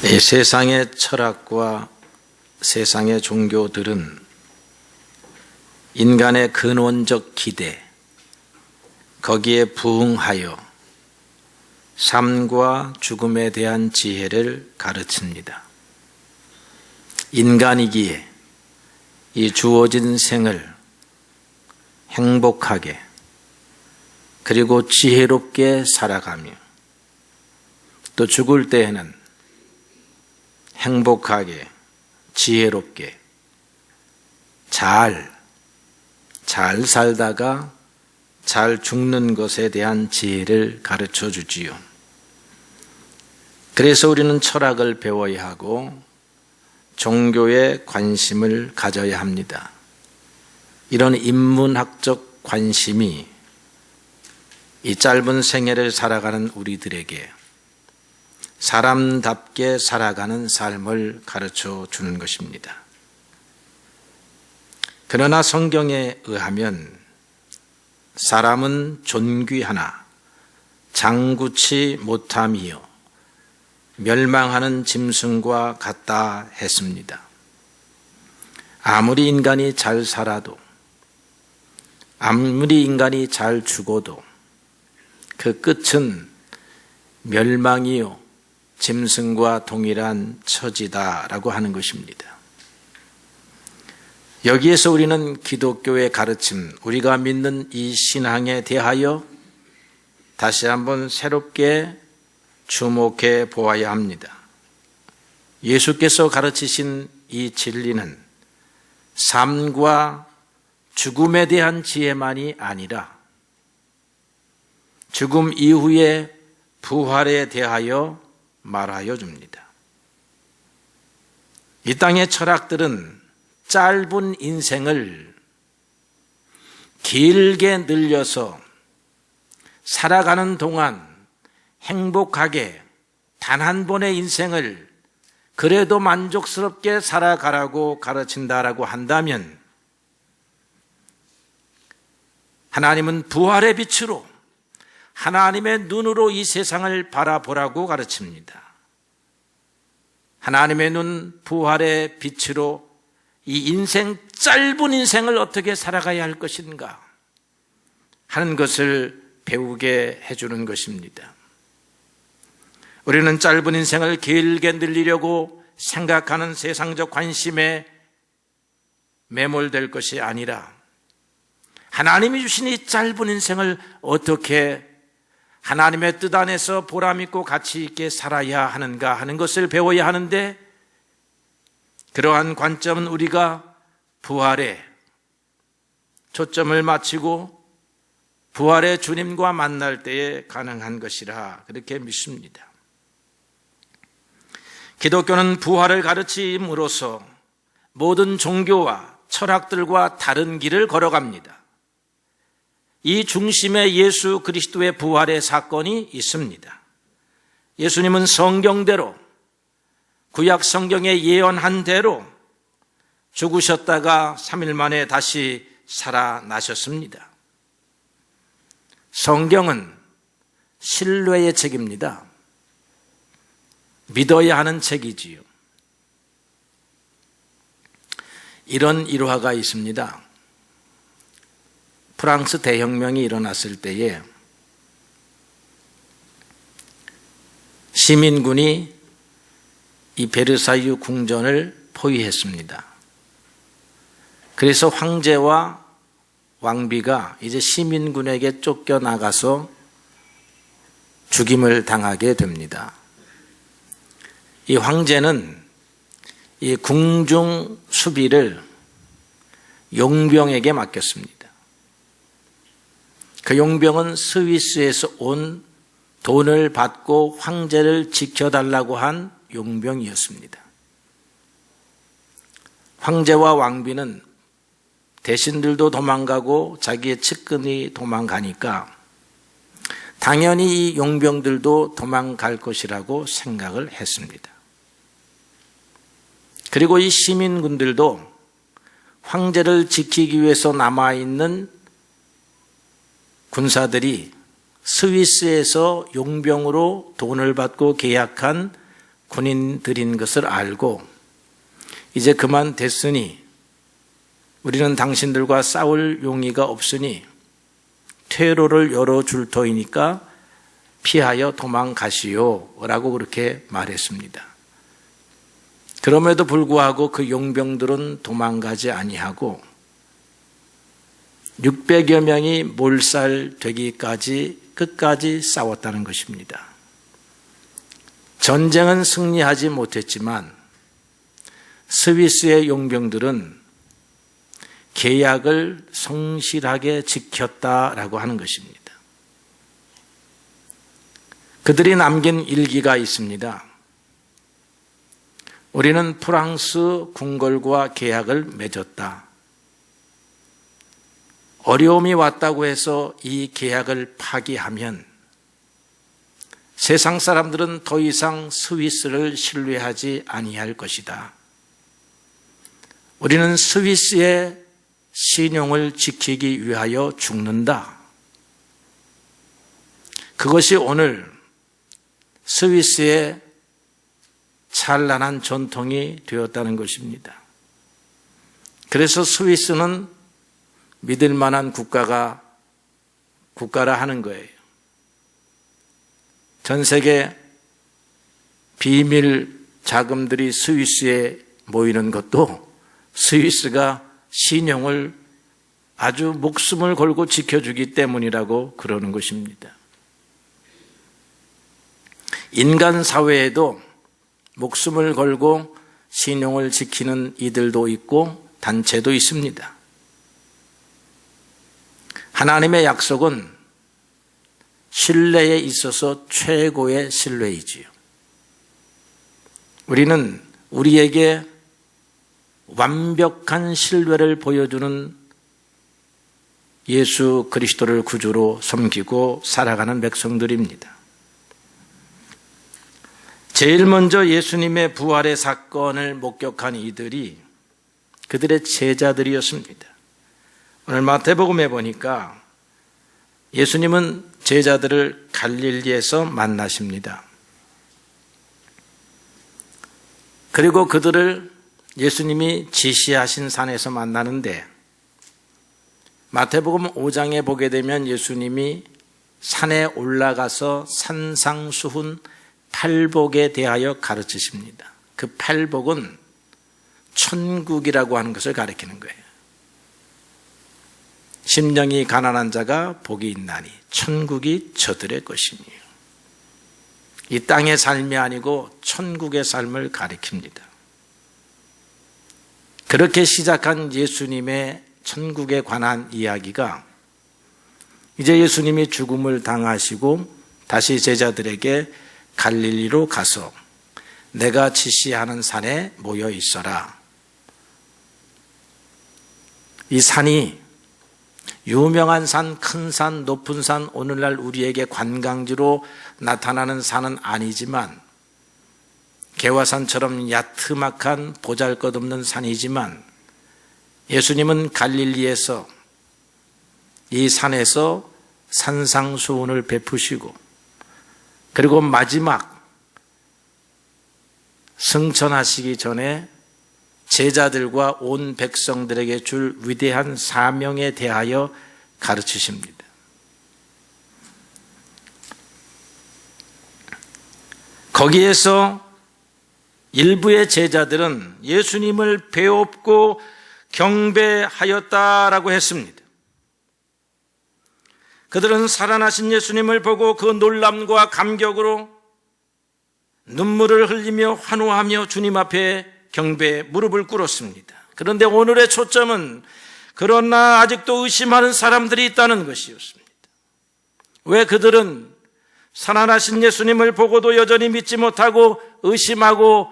이 세상의 철학과 세상의 종교들은 인간의 근원적 기대, 거기에 부응하여 삶과 죽음에 대한 지혜를 가르칩니다. 인간이기에 이 주어진 생을 행복하게 그리고 지혜롭게 살아가며 또 죽을 때에는 행복하게 지혜롭게 잘 살다가 잘 죽는 것에 대한 지혜를 가르쳐 주지요. 그래서 우리는 철학을 배워야 하고 종교에 관심을 가져야 합니다. 이런 인문학적 관심이 이 짧은 생애를 살아가는 우리들에게 사람답게 살아가는 삶을 가르쳐 주는 것입니다. 그러나 성경에 의하면 사람은 존귀하나 장구치 못함이요 멸망하는 짐승과 같다 했습니다. 아무리 인간이 잘 살아도 아무리 인간이 잘 죽어도 그 끝은 멸망이요 짐승과 동일한 처지다라고 하는 것입니다. 여기에서 우리는 기독교의 가르침, 우리가 믿는 이 신앙에 대하여 다시 한번 새롭게 주목해 보아야 합니다. 예수께서 가르치신 이 진리는 삶과 죽음에 대한 지혜만이 아니라 죽음 이후의 부활에 대하여 말하여 줍니다. 이 땅의 철학들은 짧은 인생을 길게 늘려서 살아가는 동안 행복하게 단 한 번의 인생을 그래도 만족스럽게 살아가라고 가르친다라고 한다면 하나님은 부활의 빛으로 하나님의 눈으로 이 세상을 바라보라고 가르칩니다. 하나님의 눈 부활의 빛으로 이 인생 짧은 인생을 어떻게 살아가야 할 것인가 하는 것을 배우게 해주는 것입니다. 우리는 짧은 인생을 길게 늘리려고 생각하는 세상적 관심에 매몰될 것이 아니라 하나님이 주신 이 짧은 인생을 어떻게 하나님의 뜻 안에서 보람있고 가치 있게 살아야 하는가 하는 것을 배워야 하는데 그러한 관점은 우리가 부활에 초점을 맞추고 부활의 주님과 만날 때에 가능한 것이라 그렇게 믿습니다. 기독교는 부활을 가르침으로써 모든 종교와 철학들과 다른 길을 걸어갑니다. 이 중심에 예수 그리스도의 부활의 사건이 있습니다. 예수님은 성경대로 구약 성경에 예언한 대로 죽으셨다가 3일 만에 다시 살아나셨습니다. 성경은 신뢰의 책입니다. 믿어야 하는 책이지요. 이런 일화가 있습니다. 프랑스 대혁명이 일어났을 때에 시민군이 이 베르사유 궁전을 포위했습니다. 그래서 황제와 왕비가 이제 시민군에게 쫓겨나가서 죽임을 당하게 됩니다. 이 황제는 이 궁중 수비를 용병에게 맡겼습니다. 그 용병은 스위스에서 온 돈을 받고 황제를 지켜달라고 한 용병이었습니다. 황제와 왕비는 대신들도 도망가고 자기의 측근이 도망가니까 당연히 이 용병들도 도망갈 것이라고 생각을 했습니다. 그리고 이 시민군들도 황제를 지키기 위해서 남아있는 군사들이 스위스에서 용병으로 돈을 받고 계약한 군인들인 것을 알고 이제 그만 됐으니 우리는 당신들과 싸울 용의가 없으니 퇴로를 열어줄 터이니까 피하여 도망가시오 라고 그렇게 말했습니다. 그럼에도 불구하고 그 용병들은 도망가지 아니하고 600여 명이 몰살되기까지 끝까지 싸웠다는 것입니다. 전쟁은 승리하지 못했지만 스위스의 용병들은 계약을 성실하게 지켰다라고 하는 것입니다. 그들이 남긴 일기가 있습니다. 우리는 프랑스 궁궐과 계약을 맺었다. 어려움이 왔다고 해서 이 계약을 파기하면 세상 사람들은 더 이상 스위스를 신뢰하지 아니할 것이다. 우리는 스위스의 신용을 지키기 위하여 죽는다. 그것이 오늘 스위스의 찬란한 전통이 되었다는 것입니다. 그래서 스위스는 믿을 만한 국가라 하는 거예요. 전 세계 비밀 자금들이 스위스에 모이는 것도 스위스가 신용을 아주 목숨을 걸고 지켜주기 때문이라고 그러는 것입니다. 인간 사회에도 목숨을 걸고 신용을 지키는 이들도 있고 단체도 있습니다. 하나님의 약속은 신뢰에 있어서 최고의 신뢰이지요. 우리는 우리에게 완벽한 신뢰를 보여주는 예수 그리스도를 구주로 섬기고 살아가는 백성들입니다. 제일 먼저 예수님의 부활의 사건을 목격한 이들이 그들의 제자들이었습니다. 오늘 마태복음에 보니까 예수님은 제자들을 갈릴리에서 만나십니다. 그리고 그들을 예수님이 지시하신 산에서 만나는데 마태복음 5장에 보게 되면 예수님이 산에 올라가서 산상수훈 팔복에 대하여 가르치십니다. 그 팔복은 천국이라고 하는 것을 가리키는 거예요. 심령이 가난한 자가 복이 있나니 천국이 저들의 것이니요. 이 땅의 삶이 아니고 천국의 삶을 가리킵니다. 그렇게 시작한 예수님의 천국에 관한 이야기가 이제 예수님이 죽음을 당하시고 다시 제자들에게 갈릴리로 가서 내가 지시하는 산에 모여 있어라. 이 산이 유명한 산, 큰 산, 높은 산, 오늘날 우리에게 관광지로 나타나는 산은 아니지만 개화산처럼 야트막한 보잘것없는 산이지만 예수님은 갈릴리에서 이 산에서 산상수훈을 베푸시고 그리고 마지막 승천하시기 전에 제자들과 온 백성들에게 줄 위대한 사명에 대하여 가르치십니다. 거기에서 일부의 제자들은 예수님을 배웁고 경배하였다라고 했습니다. 그들은 살아나신 예수님을 보고 그 놀람과 감격으로 눈물을 흘리며 환호하며 주님 앞에 경배에 무릎을 꿇었습니다. 그런데 오늘의 초점은 그러나 아직도 의심하는 사람들이 있다는 것이었습니다. 왜 그들은 살아나신 예수님을 보고도 여전히 믿지 못하고 의심하고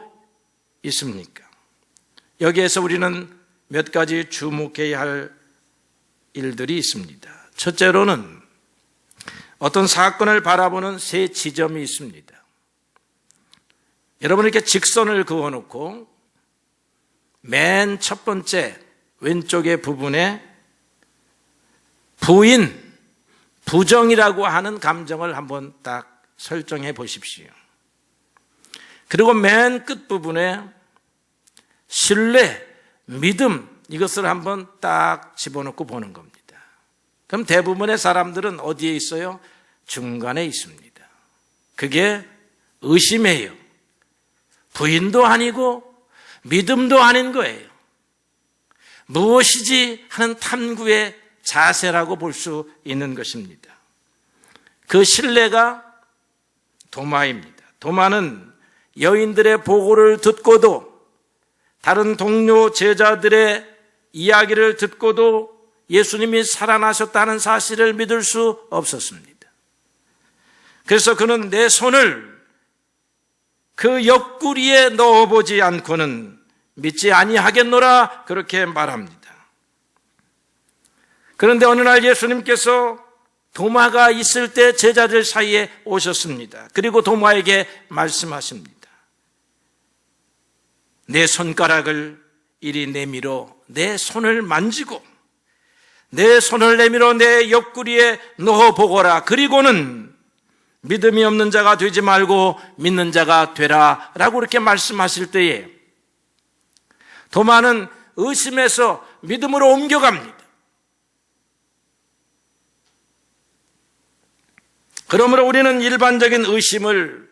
있습니까? 여기에서 우리는 몇 가지 주목해야 할 일들이 있습니다. 첫째로는 어떤 사건을 바라보는 세 지점이 있습니다. 여러분 이렇게 직선을 그어놓고 맨 첫 번째 왼쪽의 부분에 부인, 부정이라고 하는 감정을 한번 딱 설정해 보십시오. 그리고 맨 끝부분에 신뢰, 믿음, 이것을 한번 딱 집어넣고 보는 겁니다. 그럼 대부분의 사람들은 어디에 있어요? 중간에 있습니다. 그게 의심이에요. 부인도 아니고 믿음도 아닌 거예요. 무엇이지 하는 탐구의 자세라고 볼 수 있는 것입니다. 그 신뢰가 도마입니다. 도마는 여인들의 보고를 듣고도, 다른 동료 제자들의 이야기를 듣고도 예수님이 살아나셨다는 사실을 믿을 수 없었습니다. 그래서 그는 내 손을 그 옆구리에 넣어보지 않고는 믿지 아니하겠노라, 그렇게 말합니다. 그런데 어느 날 예수님께서 도마가 있을 때 제자들 사이에 오셨습니다. 그리고 도마에게 말씀하십니다. 내 손가락을 이리 내밀어 내 손을 만지고 내 손을 내밀어 내 옆구리에 넣어보거라. 그리고는 믿음이 없는 자가 되지 말고 믿는 자가 되라, 라고 그렇게 말씀하실 때에 도마는 의심에서 믿음으로 옮겨갑니다. 그러므로 우리는 일반적인 의심을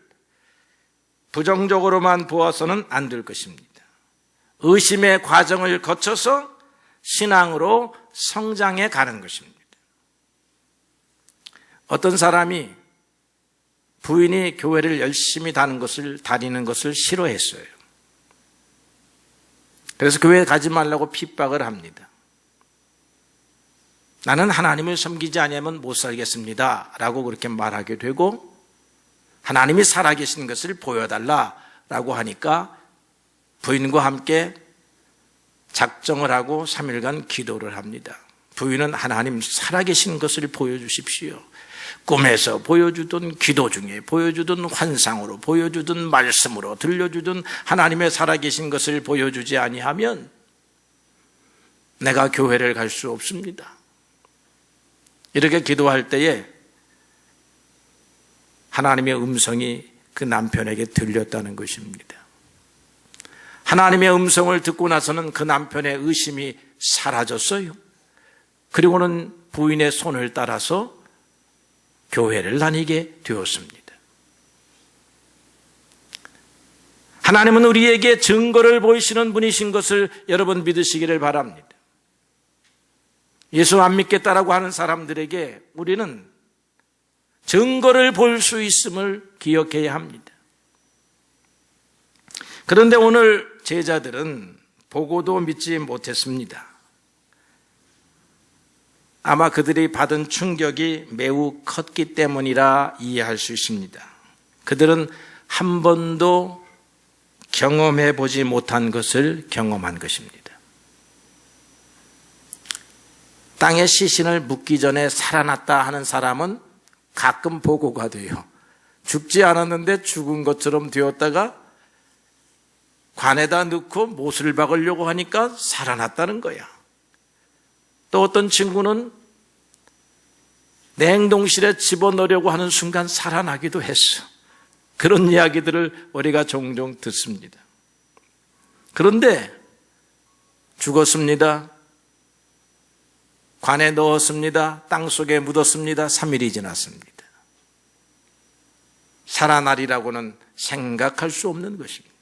부정적으로만 보아서는 안 될 것입니다. 의심의 과정을 거쳐서 신앙으로 성장해 가는 것입니다. 어떤 사람이 부인이 교회를 열심히 다니는 것을 싫어했어요. 그래서 교회에 가지 말라고 핍박을 합니다. 나는 하나님을 섬기지 않으면 못 살겠습니다, 라고 그렇게 말하게 되고, 하나님이 살아계신 것을 보여달라라고 하니까 부인과 함께 작정을 하고 3일간 기도를 합니다. 부인은 하나님 살아계신 것을 보여주십시오. 꿈에서 보여주던, 기도 중에 보여주던, 환상으로 보여주던, 말씀으로 들려주던 하나님의 살아계신 것을 보여주지 아니하면 내가 교회를 갈 수 없습니다. 이렇게 기도할 때에 하나님의 음성이 그 남편에게 들렸다는 것입니다. 하나님의 음성을 듣고 나서는 그 남편의 의심이 사라졌어요. 그리고는 부인의 손을 따라서 교회를 다니게 되었습니다. 하나님은 우리에게 증거를 보이시는 분이신 것을 여러분 믿으시기를 바랍니다. 예수 안 믿겠다라고 하는 사람들에게 우리는 증거를 볼 수 있음을 기억해야 합니다. 그런데 오늘 제자들은 보고도 믿지 못했습니다. 아마 그들이 받은 충격이 매우 컸기 때문이라 이해할 수 있습니다. 그들은 한 번도 경험해 보지 못한 것을 경험한 것입니다. 땅에 시신을 묻기 전에 살아났다 하는 사람은 가끔 보고가 돼요. 죽지 않았는데 죽은 것처럼 되었다가 관에다 넣고 못을 박으려고 하니까 살아났다는 거야. 또 어떤 친구는 냉동실에 집어넣으려고 하는 순간 살아나기도 했어. 그런 이야기들을 우리가 종종 듣습니다. 그런데 죽었습니다. 관에 넣었습니다. 땅속에 묻었습니다. 3일이 지났습니다. 살아나리라고는 생각할 수 없는 것입니다.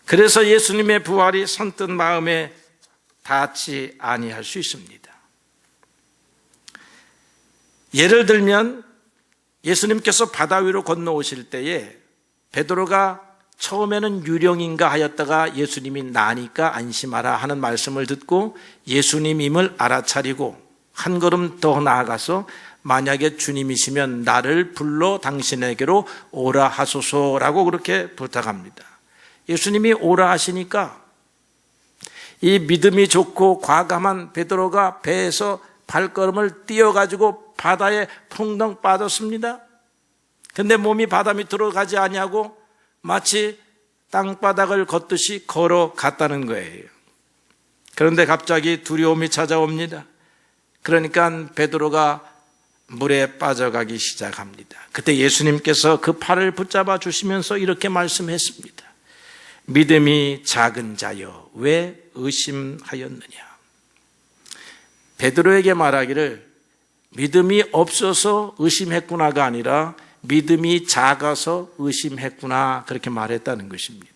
그래서 예수님의 부활이 선뜻 마음에 닿지 아니할 수 있습니다. 예를 들면 예수님께서 바다 위로 건너오실 때에 베드로가 처음에는 유령인가 하였다가 예수님이 나니까 안심하라 하는 말씀을 듣고 예수님임을 알아차리고 한 걸음 더 나아가서 만약에 주님이시면 나를 불러 당신에게로 오라 하소서라고 그렇게 부탁합니다. 예수님이 오라 하시니까 이 믿음이 좋고 과감한 베드로가 배에서 발걸음을 띄어가지고 바다에 풍덩 빠졌습니다. 근데 몸이 바다 밑으로 가지 아니하고 마치 땅바닥을 걷듯이 걸어갔다는 거예요. 그런데 갑자기 두려움이 찾아옵니다. 그러니까 베드로가 물에 빠져가기 시작합니다. 그때 예수님께서 그 팔을 붙잡아 주시면서 이렇게 말씀했습니다. 믿음이 작은 자여 왜 의심하였느냐. 베드로에게 말하기를 믿음이 없어서 의심했구나가 아니라 믿음이 작아서 의심했구나, 그렇게 말했다는 것입니다.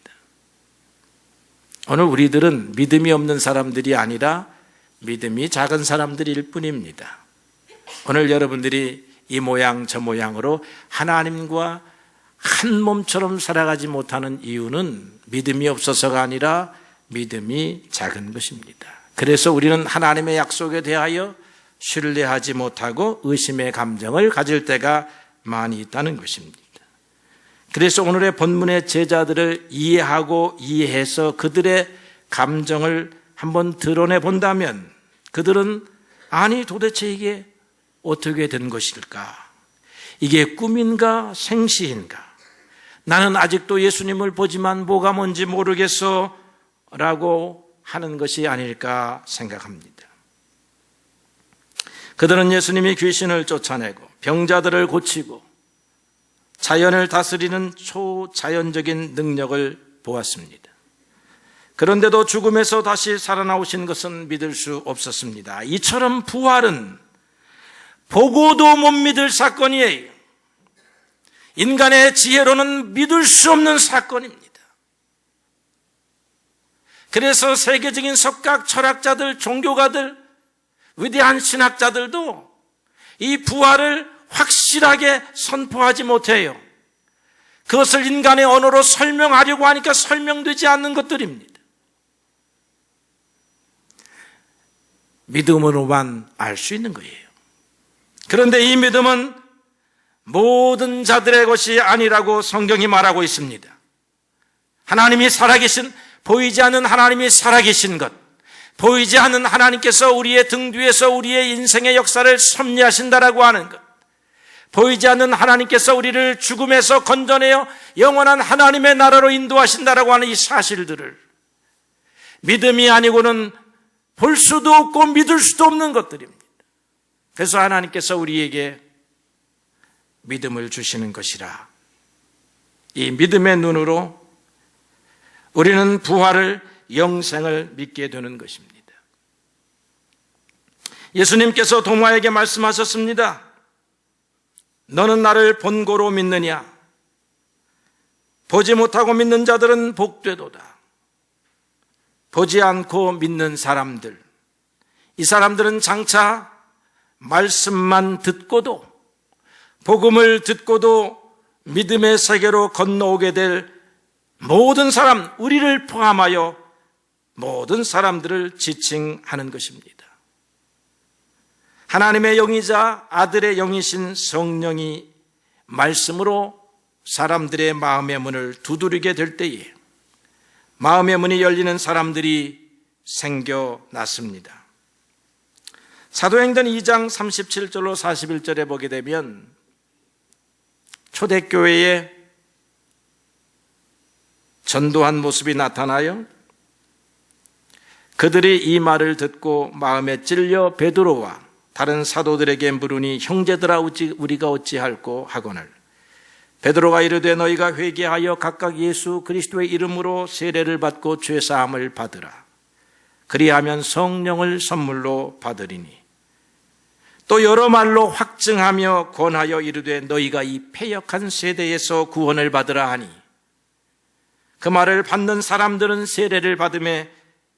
오늘 우리들은 믿음이 없는 사람들이 아니라 믿음이 작은 사람들일 뿐입니다. 오늘 여러분들이 이 모양 저 모양으로 하나님과 한 몸처럼 살아가지 못하는 이유는 믿음이 없어서가 아니라 믿음이 작은 것입니다. 그래서 우리는 하나님의 약속에 대하여 신뢰하지 못하고 의심의 감정을 가질 때가 많이 있다는 것입니다. 그래서 오늘의 본문의 제자들을 이해하고 이해해서 그들의 감정을 한번 드러내 본다면 그들은 아니 도대체 이게 어떻게 된 것일까? 이게 꿈인가 생시인가? 나는 아직도 예수님을 보지만 뭐가 뭔지 모르겠어 라고 하는 것이 아닐까 생각합니다. 그들은 예수님이 귀신을 쫓아내고 병자들을 고치고 자연을 다스리는 초자연적인 능력을 보았습니다. 그런데도 죽음에서 다시 살아나오신 것은 믿을 수 없었습니다. 이처럼 부활은 보고도 못 믿을 사건이에요. 인간의 지혜로는 믿을 수 없는 사건입니다. 그래서 세계적인 석학 철학자들, 종교가들, 위대한 신학자들도 이 부활을 확실하게 선포하지 못해요. 그것을 인간의 언어로 설명하려고 하니까 설명되지 않는 것들입니다. 믿음으로만 알 수 있는 거예요. 그런데 이 믿음은 모든 자들의 것이 아니라고 성경이 말하고 있습니다. 하나님이 살아계신, 보이지 않는 하나님이 살아계신 것, 보이지 않는 하나님께서 우리의 등 뒤에서 우리의 인생의 역사를 섭리하신다라고 하는 것, 보이지 않는 하나님께서 우리를 죽음에서 건져내어 영원한 하나님의 나라로 인도하신다라고 하는 이 사실들을 믿음이 아니고는 볼 수도 없고 믿을 수도 없는 것들입니다. 그래서 하나님께서 우리에게 믿음을 주시는 것이라, 이 믿음의 눈으로 우리는 부활을, 영생을 믿게 되는 것입니다. 예수님께서 도마에게 말씀하셨습니다. 너는 나를 본고로 믿느냐? 보지 못하고 믿는 자들은 복되도다. 보지 않고 믿는 사람들, 이 사람들은 장차 말씀만 듣고도, 복음을 듣고도 믿음의 세계로 건너오게 될 모든 사람, 우리를 포함하여 모든 사람들을 지칭하는 것입니다. 하나님의 영이자 아들의 영이신 성령이 말씀으로 사람들의 마음의 문을 두드리게 될 때에 마음의 문이 열리는 사람들이 생겨났습니다. 사도행전 2장 37절로 41절에 보게 되면 초대교회에 전도한 모습이 나타나요. 그들이 이 말을 듣고 마음에 찔려 베드로와 다른 사도들에게 물으니 형제들아 우리가 어찌할꼬 하거늘 베드로가 이르되 너희가 회개하여 각각 예수 그리스도의 이름으로 세례를 받고 죄사함을 받으라. 그리하면 성령을 선물로 받으리니 또 여러 말로 확증하며 권하여 이르되 너희가 이 패역한 세대에서 구원을 받으라 하니 그 말을 받는 사람들은 세례를 받음에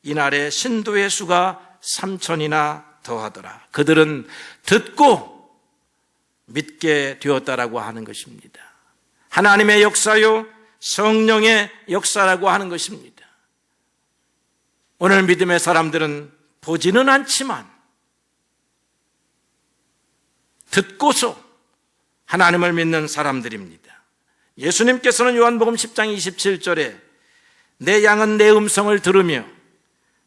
이날에 신도의 수가 3,000이나 더하더라. 그들은 듣고 믿게 되었다라고 하는 것입니다. 하나님의 역사요, 성령의 역사라고 하는 것입니다. 오늘 믿음의 사람들은 보지는 않지만 듣고서 하나님을 믿는 사람들입니다. 예수님께서는 요한복음 10장 27절에 내 양은 내 음성을 들으며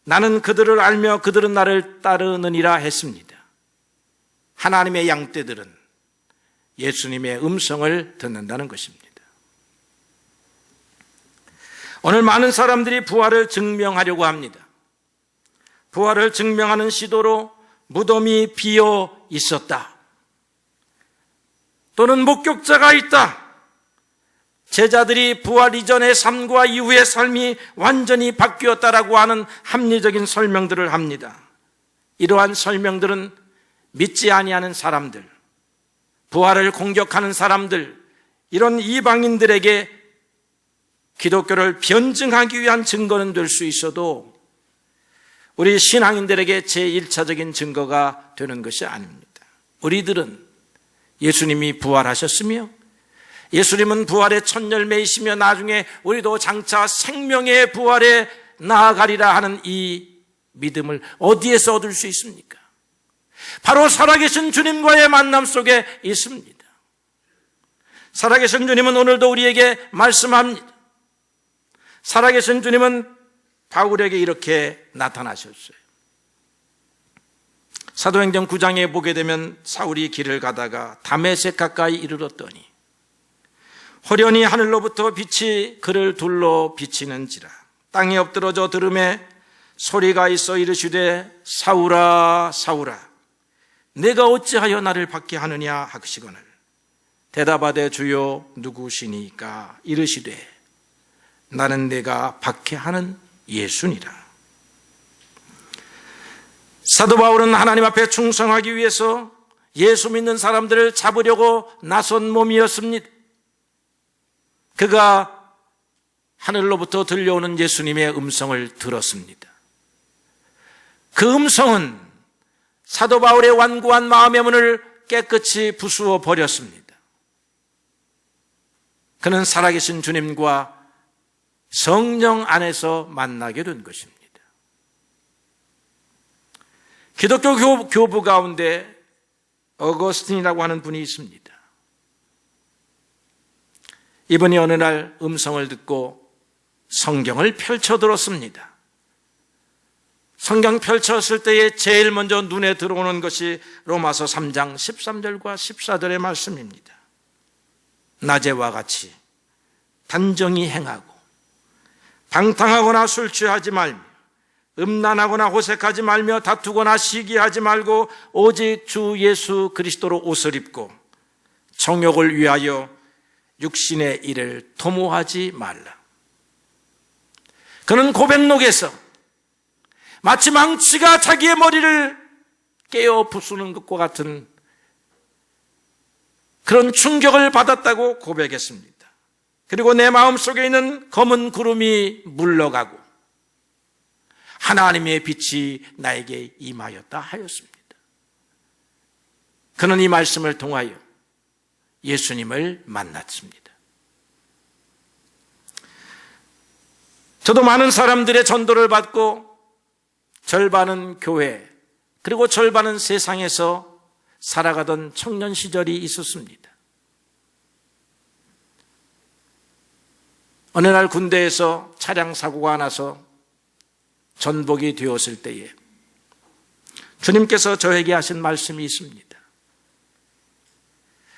나는 그들을 알며 그들은 나를 따르느니라 했습니다. 하나님의 양떼들은 예수님의 음성을 듣는다는 것입니다. 오늘 많은 사람들이 부활을 증명하려고 합니다. 부활을 증명하는 시도로 무덤이 비어 있었다. 또는 목격자가 있다. 제자들이 부활 이전의 삶과 이후의 삶이 완전히 바뀌었다라고 하는 합리적인 설명들을 합니다. 이러한 설명들은 믿지 아니하는 사람들, 부활을 공격하는 사람들, 이런 이방인들에게 기독교를 변증하기 위한 증거는 될 수 있어도 우리 신앙인들에게 제1차적인 증거가 되는 것이 아닙니다. 우리들은 예수님이 부활하셨으며 예수님은 부활의 첫 열매이시며 나중에 우리도 장차 생명의 부활에 나아가리라 하는 이 믿음을 어디에서 얻을 수 있습니까? 바로 살아계신 주님과의 만남 속에 있습니다. 살아계신 주님은 오늘도 우리에게 말씀합니다. 살아계신 주님은 바울에게 이렇게 나타나셨어요. 사도행전 9장에 보게 되면 사울이 길을 가다가 다메섹 가까이 이르렀더니 호련히 하늘로부터 빛이 그를 둘러 비치는지라 땅에 엎드러져 들음에 소리가 있어 이르시되 사울아 사울아 내가 어찌하여 나를 박해 하느냐 하시거늘 대답하되 주여 누구시니까 이르시되 나는 내가 박해하는 예수니라. 사도 바울은 하나님 앞에 충성하기 위해서 예수 믿는 사람들을 잡으려고 나선 몸이었습니다. 그가 하늘로부터 들려오는 예수님의 음성을 들었습니다. 그 음성은 사도 바울의 완고한 마음의 문을 깨끗이 부수어 버렸습니다. 그는 살아계신 주님과 성령 안에서 만나게 된 것입니다. 기독교 교부 가운데 어거스틴이라고 하는 분이 있습니다. 이분이 어느 날 음성을 듣고 성경을 펼쳐 들었습니다. 성경 펼쳤을 때에 제일 먼저 눈에 들어오는 것이 로마서 3장 13절과 14절의 말씀입니다. 낮에와 같이 단정히 행하고 방탕하거나 술 취하지 말며 음란하거나 호색하지 말며 다투거나 시기하지 말고 오직 주 예수 그리스도로 옷을 입고 정욕을 위하여 육신의 일을 도모하지 말라. 그는 고백록에서 마치 망치가 자기의 머리를 깨어 부수는 것과 같은 그런 충격을 받았다고 고백했습니다. 그리고 내 마음속에 있는 검은 구름이 물러가고 하나님의 빛이 나에게 임하였다 하였습니다. 그는 이 말씀을 통하여 예수님을 만났습니다. 저도 많은 사람들의 전도를 받고 절반은 교회 그리고 절반은 세상에서 살아가던 청년 시절이 있었습니다. 어느 날 군대에서 차량 사고가 나서 전복이 되었을 때에 주님께서 저에게 하신 말씀이 있습니다.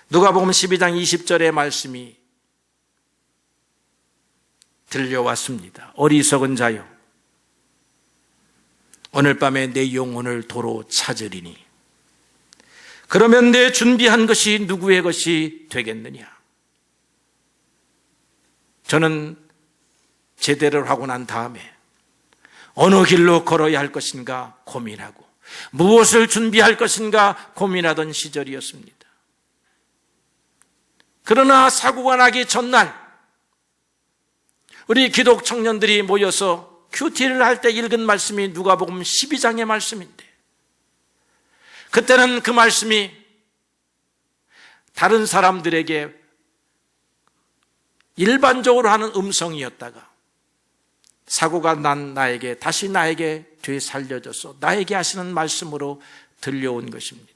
누가복음 12장 20절의 말씀이 들려왔습니다. 어리석은 자여 오늘 밤에 내 영혼을 도로 찾으리니 그러면 내 준비한 것이 누구의 것이 되겠느냐. 저는 제대를 하고 난 다음에 어느 길로 걸어야 할 것인가 고민하고 무엇을 준비할 것인가 고민하던 시절이었습니다. 그러나 사고가 나기 전날 우리 기독 청년들이 모여서 큐티를 할 때 읽은 말씀이 누가복음 12장의 말씀인데 그때는 그 말씀이 다른 사람들에게 일반적으로 하는 음성이었다가 사고가 난 나에게 다시 나에게 되살려져서 나에게 하시는 말씀으로 들려온 것입니다.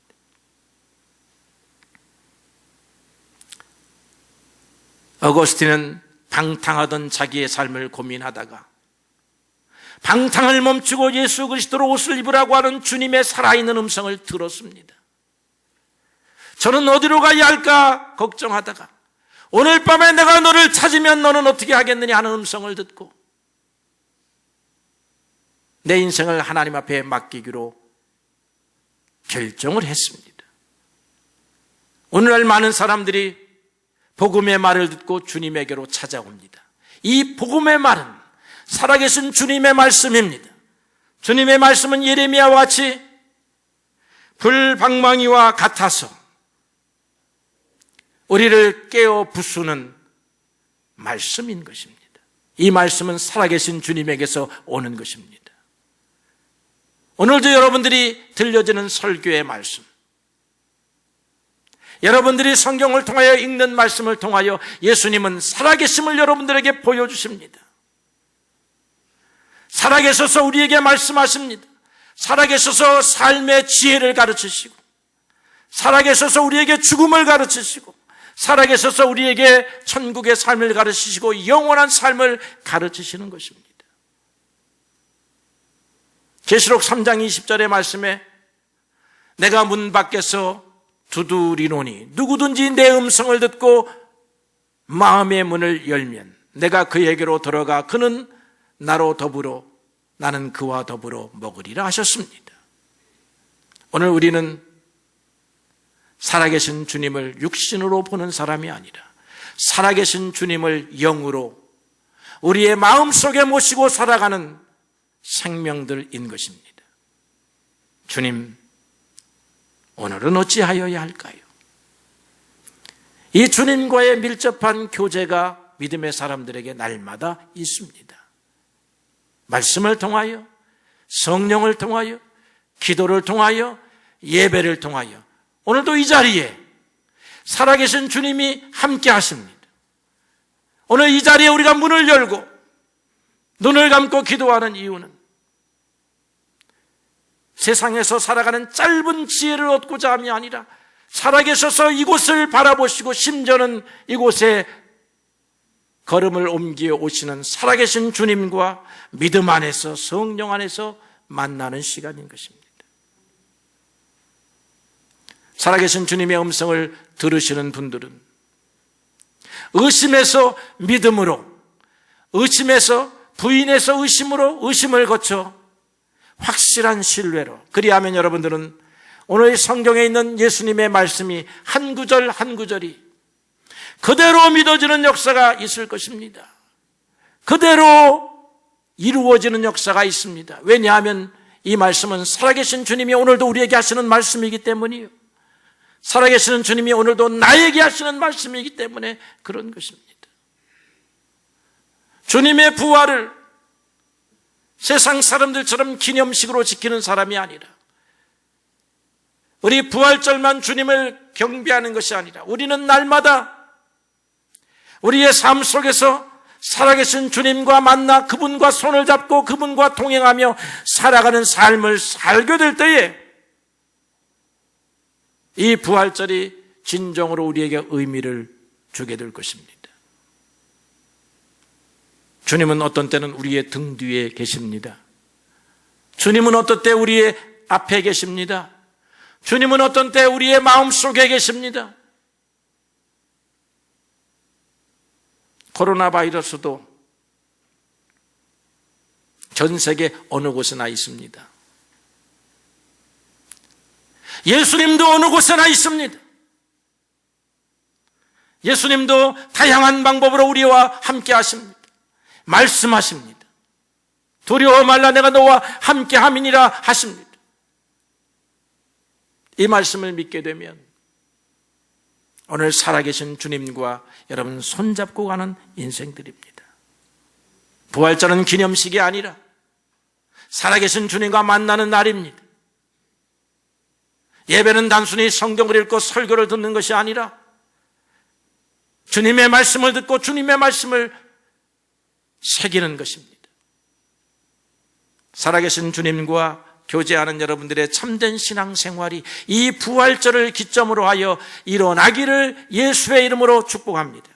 어거스틴은 방탕하던 자기의 삶을 고민하다가 방탕을 멈추고 예수 그리스도로 옷을 입으라고 하는 주님의 살아있는 음성을 들었습니다. 저는 어디로 가야 할까 걱정하다가 오늘 밤에 내가 너를 찾으면 너는 어떻게 하겠느냐 하는 음성을 듣고 내 인생을 하나님 앞에 맡기기로 결정을 했습니다. 오늘날 많은 사람들이 복음의 말을 듣고 주님에게로 찾아옵니다. 이 복음의 말은 살아계신 주님의 말씀입니다. 주님의 말씀은 예레미야와 같이 불방망이와 같아서 우리를 깨어 부수는 말씀인 것입니다. 이 말씀은 살아계신 주님에게서 오는 것입니다. 오늘도 여러분들이 들려지는 설교의 말씀, 여러분들이 성경을 통하여 읽는 말씀을 통하여 예수님은 살아계심을 여러분들에게 보여주십니다. 살아계셔서 우리에게 말씀하십니다. 살아계셔서 삶의 지혜를 가르치시고, 살아계셔서 우리에게 죽음을 가르치시고, 살아계셔서 우리에게 천국의 삶을 가르치시고 영원한 삶을 가르치시는 것입니다. 계시록 3장 20절의 말씀에 내가 문 밖에서 두드리노니 누구든지 내 음성을 듣고 마음의 문을 열면 내가 그에게로 들어가 그는 나로 더불어 나는 그와 더불어 먹으리라 하셨습니다. 오늘 우리는 살아계신 주님을 육신으로 보는 사람이 아니라 살아계신 주님을 영으로 우리의 마음속에 모시고 살아가는 생명들인 것입니다. 주님, 오늘은 어찌하여야 할까요? 이 주님과의 밀접한 교제가 믿음의 사람들에게 날마다 있습니다. 말씀을 통하여, 성령을 통하여, 기도를 통하여, 예배를 통하여 오늘도 이 자리에 살아계신 주님이 함께 하십니다. 오늘 이 자리에 우리가 문을 열고 눈을 감고 기도하는 이유는 세상에서 살아가는 짧은 지혜를 얻고자 함이 아니라 살아계셔서 이곳을 바라보시고 심지어는 이곳에 걸음을 옮겨 오시는 살아계신 주님과 믿음 안에서 성령 안에서 만나는 시간인 것입니다. 살아계신 주님의 음성을 들으시는 분들은 의심에서 믿음으로, 의심에서 부인에서 의심으로, 의심을 거쳐 확실한 신뢰로, 그리하면 여러분들은 오늘 성경에 있는 예수님의 말씀이 한 구절 한 구절이 그대로 믿어지는 역사가 있을 것입니다. 그대로 이루어지는 역사가 있습니다. 왜냐하면 이 말씀은 살아계신 주님이 오늘도 우리에게 하시는 말씀이기 때문이에요. 살아계시는 주님이 오늘도 나에게 하시는 말씀이기 때문에 그런 것입니다. 주님의 부활을 세상 사람들처럼 기념식으로 지키는 사람이 아니라, 우리 부활절만 주님을 경배하는 것이 아니라 우리는 날마다 우리의 삶 속에서 살아계신 주님과 만나 그분과 손을 잡고 그분과 동행하며 살아가는 삶을 살게 될 때에 이 부활절이 진정으로 우리에게 의미를 주게 될 것입니다. 주님은 어떤 때는 우리의 등 뒤에 계십니다. 주님은 어떤 때 우리의 앞에 계십니다. 주님은 어떤 때 우리의 마음속에 계십니다. 코로나 바이러스도 전 세계 어느 곳에나 있습니다. 예수님도 어느 곳에나 있습니다. 예수님도 다양한 방법으로 우리와 함께 하십니다. 말씀하십니다. 두려워 말라 내가 너와 함께 함이니라 하십니다. 이 말씀을 믿게 되면 오늘 살아계신 주님과 여러분 손잡고 가는 인생들입니다. 부활절은 기념식이 아니라 살아계신 주님과 만나는 날입니다. 예배는 단순히 성경을 읽고 설교를 듣는 것이 아니라 주님의 말씀을 듣고 주님의 말씀을 새기는 것입니다. 살아계신 주님과 교제하는 여러분들의 참된 신앙생활이 이 부활절을 기점으로 하여 일어나기를 예수의 이름으로 축복합니다.